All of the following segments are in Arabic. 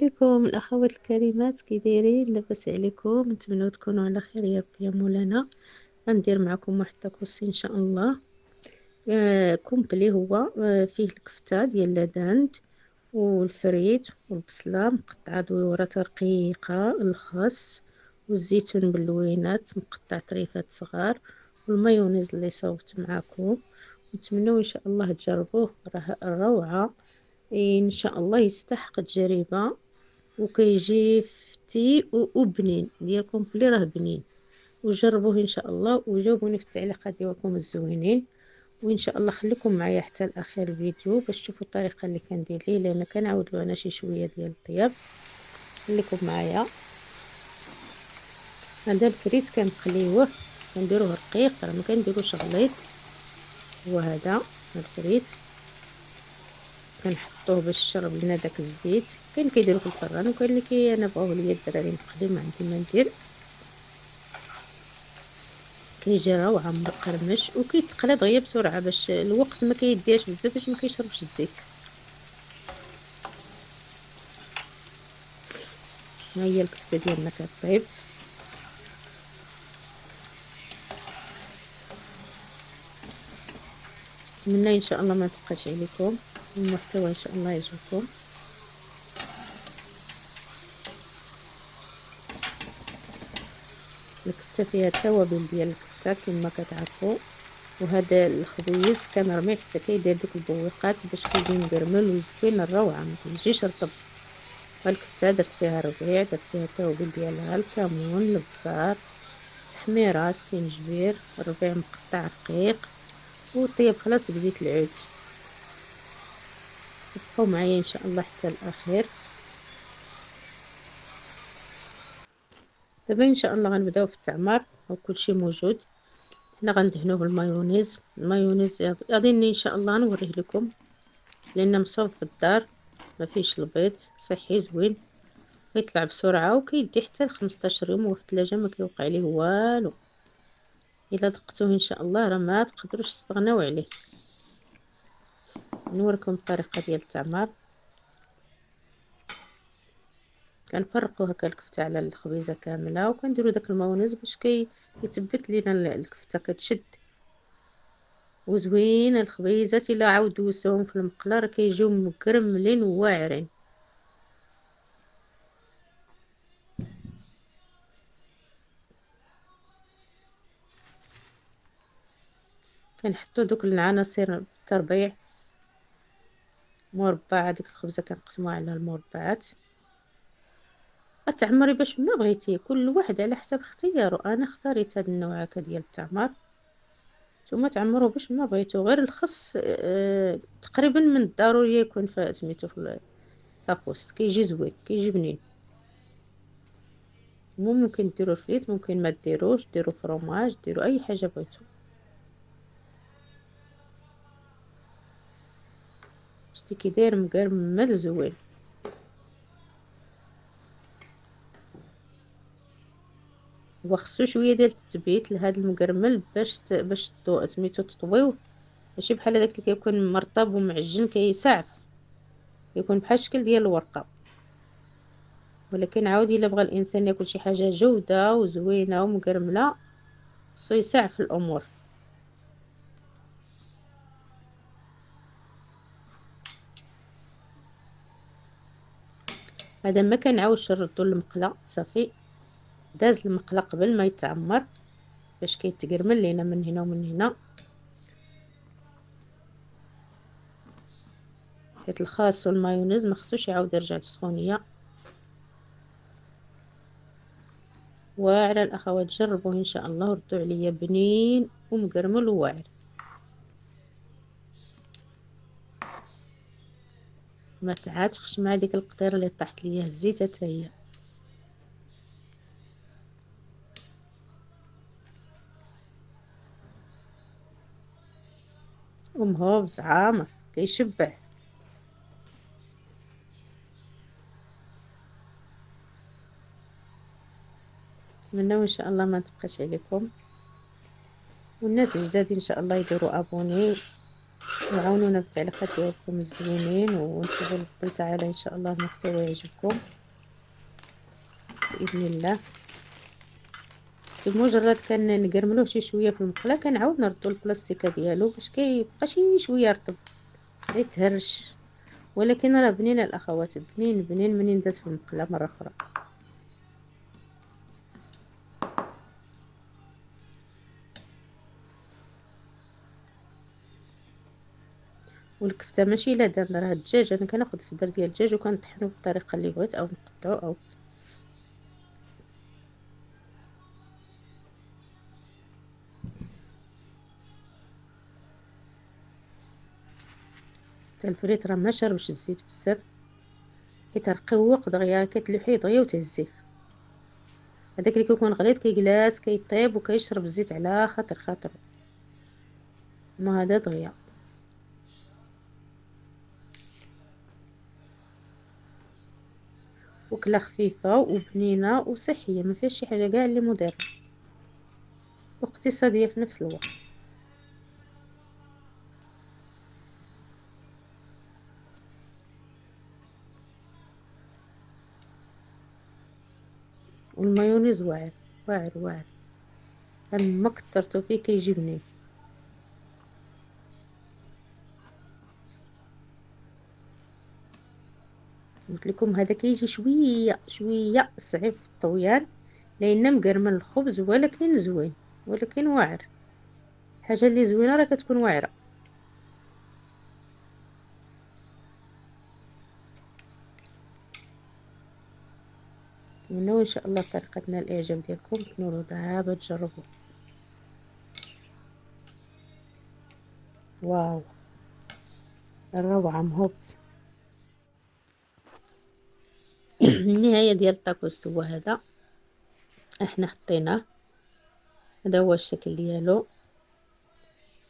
عليكم الأخوات الكريمات، كي دايرين؟ لاباس عليكم؟ نتمنى تكونوا على خير يا مولانا. غندير معكم واحد الطاكوسي ان شاء الله. كومبلي هو فيه الكفتة ديال لاداند والفريت والبصلة مقطعة دويرات رقيقة، الخس والزيتون باللوينات مقطع طريفات صغار، والمايونيز اللي صوبت معكم. نتمنى ان شاء الله تجربوه، راه روعة. ان شاء الله يستحق التجربة، وكيجي فتي وبنين ديالكم بلي راه بنين. وجربوه ان شاء الله وجاوبوني في التعليقات ديالكم الزوينين. وان شاء الله خليكم معايا حتى لاخر الفيديو باش تشوفوا الطريقه اللي كندير ليه، لان كنعاود له انا شي شويه ديال الطياب. خليكم معايا. هذا الفريت كنقليوه، كنديروه رقيق، راه ما كنديروش غليظ. هو هذا الفريت كنحطوه باش يشرب لنا داك الزيت. كاين كيديروا في الفران، وكاين اللي انا بغاوه ليا الدراري نقلي، ما عندي ما ندير. كيجي روعه مقرمش وكيتقلى دغيا بسرعه باش الوقت ما كيديهاش بزاف باش ما كيشربش الزيت. ها هي الكفته ديالنا كطيب. نتمنى ان شاء الله ما تبقاش عليكم، المحتوى ان شاء الله يعجبكم. الكفته فيها التوابل ديال الكفته كما كتعرفوا. وهذا الخبيز كنرميه حتى كيدير دوك البويقات باش كيجي مقرمل وزوين الروعه، ما كيجيش رطب. والكفته درت فيها الربيع، درت فيها التوابل ديالها، الكمون، البزار، تحميره، سكينجبير، الربيع مقطع رقيق، وطيب خلاص بزيت العود. تبقوا معايا ان شاء الله حتى الاخير. دابا ان شاء الله غنبداو في التعمار وكلشي موجود. حنا غندهنوه بالمايونيز. المايونيز غادي ان شاء الله نوريه لكم، لان مصوب في الدار، ما فيش البيض، صحي زوين، ويطلع بسرعه وكيدي حتى 15 يوم وفي الثلاجه ما كيوقع ليه والو. الا دقتوه ان شاء الله راه ما تقدروش تستغناو عليه. نوريكم الطريقه ديال التعمار. كنفرقوا هكا الكفته على الخبيزه كامله، وكنديروا داك المايونيز باش يثبت لينا الكفته كتشد. وزوين الخبيزات الا عاود دوزتهم في المقله راه كيجيو مكرملين وواعرين. كنحطوا دوك العناصر بالتربيع، مربع. هذيك الخبزه كنقسموها على المربعات. تعمري باش ما بغيتي، كل واحد على حسب اختياره. انا اختاريت هذا النوع هكا ديال التعمر. نتوما تعمروا باش ما بغيتو. غير الخس تقريبا من الضروري يكون في سميتو في الطاكوس، كيجي زوين، كيجي بنين. ممكن ديروا الفريت، ممكن ما ديروش، ديروا فروماج، ديروا اي حاجه بغيتو. شتي كي داير مقرمل زوين. وخصو شويه ديال التثبيت لهذا المقرمل باش سميتو تطويوه. ماشي بحال هذاك اللي كيكون مرطب ومعجن كيسعف، يكون بحال الشكل ديال الورقه. ولكن عاودي الا بغى الانسان ياكل شي حاجه جوده وزوينه ومقرمله، خصو يسعف الامور. هذا ما كنعاودش نردو المقله، صافي داز المقله قبل ما يتعمر باش كيتقرمل لينا من هنا ومن هنا. حيت الخاص والمايونيز ما خصوش يعاود يرجع للسخونيه. وعلى الاخوات جربوه ان شاء الله وردوا عليا بنين ومقرمل وواعر. ما تعاتقش مع ديك القطيره اللي طاحت ليا، هزيتها حتى هي. ومهوب عامر كيشبع. نتمنى ان شاء الله ما تبقاش عليكم. والناس الجداد ان شاء الله يديروا ابوني وعاونونا بالتعليقات ديالكم الزوينين، ونشوفوا القبل تعالى ان شاء الله المحتوى يعجبكم باذن الله. مجرد نقرملوه شي شويه في المقله كنعاود نردو البلاستيكه ديالو باش كيبقى شي شويه رطب يتهرش. ولكن راه بنين الاخوات، بنين بنين منين داز في المقله مره اخرى. والكفته ماشي لا دام راه الدجاج، انا كناخذ الصدر ديال الدجاج وكنطحنو بالطريقه اللي بغيت او نقطعو او حتى الفريت راه ما شربش الزيت بزاف، حيت رقوق دغيا كتلوحيه دغيا وتهزيه. هذاك اللي كيكون غليظ كيجلاس كيطيب وكيشرب الزيت على خاطر خاطر، ما هذا دغيا. وكله خفيفه وبنينه وصحيه، ما فيهاش شي حاجه كاع اللي مضره، واقتصاديه في نفس الوقت. والمايونيز واعر واعر واعر، ما كترتو فيه كيجي بنين. قلت لكم هذا كيجي شويه شويه صعيب في الطويان، لان مقرمل الخبز ولكن زوين، ولكن واعر. الحاجه اللي زوينه راه كتكون واعره. نتمنوا ان شاء الله طريقتنا الاعجاب ديالكم، تنولوا دابا تجربوا. واو الروعه مهوبس. النهايه ديال الطاكوس هو هذا، احنا حطيناه، هذا هو الشكل ديالو.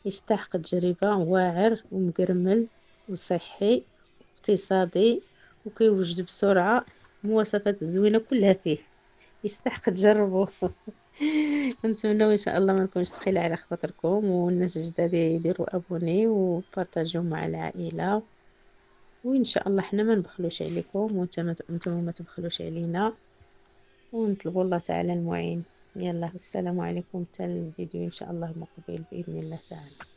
يستحق التجربة، واعر ومقرمل وصحي واقتصادي وكيوجد بسرعة، المواصفات الزوينة كلها فيه، يستحق تجربوا. نتمنى ان شاء الله ما نكونش ثقيلة على خاطركم، والناس الجداد يديروا ابوني وبارطاجيو مع العائلة، وان شاء الله حنا ما نبخلوش عليكم وانتم ما تبخلوش علينا، ونطلبوا الله تعالى المعين. يلا السلام عليكم، حتى الفيديو ان شاء الله مقبل باذن الله تعالى.